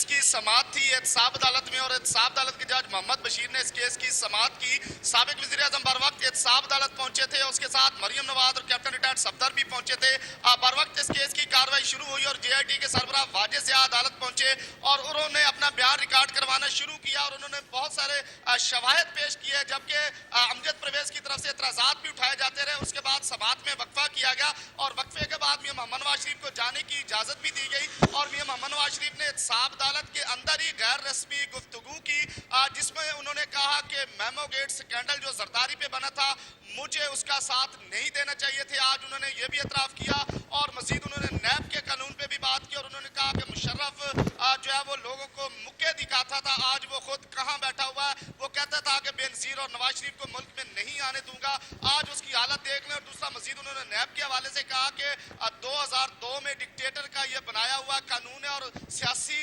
Case की समाअत थी एहतसाब अदालत में, और एहतसाब अदालत के जज मोहम्मद बशीर ने इस केस की समाअत की। साबिक वज़ीर आज़म बर वक्त एहतसाब अदालत पहुंचे थे, उसके साथ मरियम नवाज और कैप्टन रिटायर्ड सफदर भी पहुंचे थे। बर वक्त इस केस की कार्रवाई शुरू हुई और JIT के सरबराह वाजिद ज़िया अदालत पहुंचे और उन्होंने अपना बयान रिकॉर्ड करवाना शुरू किया और उन्होंने बहुत सारे शवाहिद पेश किए, जबकि अमजद परवेज की तरफ से एतराज़ात भी उठाए जाते रहे। उसके बाद समाअत में वक्फा किया गया और वक्फे के बाद मियां मोहम्मद नवाज शरीफ को जाने की इजाजत भी दी गई और मियां मोहम्मद नवाज शरीफ ने एहतसाब अदालत के अंदर ही गैर रस्मी गुफ्तगू की, जिसमें उन्होंने कहा कि मेमो गेट स्कैंडल जो जरदारी पे बना था, मुझे उसका साथ नहीं देना चाहिए थे। आज उन्होंने ये भी एतराफ़ किया और मजीद उन्होंने नैब के कानून पे भी बात की और उन्होंने कहा कि मुशर्रफ जो है वो लोगों को मुक्के दिखाता था, आज वो खुद कहाँ बैठा हुआ है। वो कहता था कि बेनज़ीर और नवाज शरीफ को मुल्क में नहीं आने दूंगा, आज उसकी हालत देख लें। और दूसरा मजीद उन्होंने नैब के हवाले से कहा कि 2002 में डिक्टेटर का ये बनाया हुआ कानून है और सियासी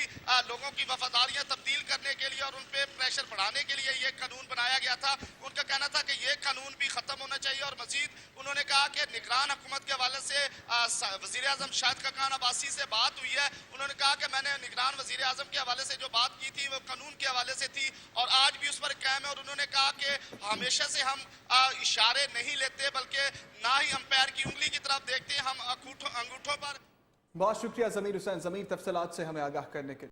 लोगों की वफादारियां तब्दील करने के लिए और उन पे प्रेशर बढ़ाने के लिए ये कानून बनाया गया था। उनका कहना था कि ये कानून भी ख़त्म होना चाहिए। और मजीद उन्होंने कहा कि निगरान हुकूमत के हवाले से वज़ीर आज़म शाहिद खकान अब्बासी से बात हुई है। उन्होंने कहा कि मैंने निगरान वज़ीर आज़म के हवाले से जो बात की थी वो कानून के हवाले से थी और आज भी उस पर कायम है। और उन्होंने कहा कि हमेशा से हम इशारे नहीं लेते बल्कि ना ही अंपायर की उंगली की तरफ देखते हैं, हम अंगूठों पर। बहुत शुक्रिया ज़मीर हुसैन, ज़मीर तफसीलात से हमें आगाह करने के लिए।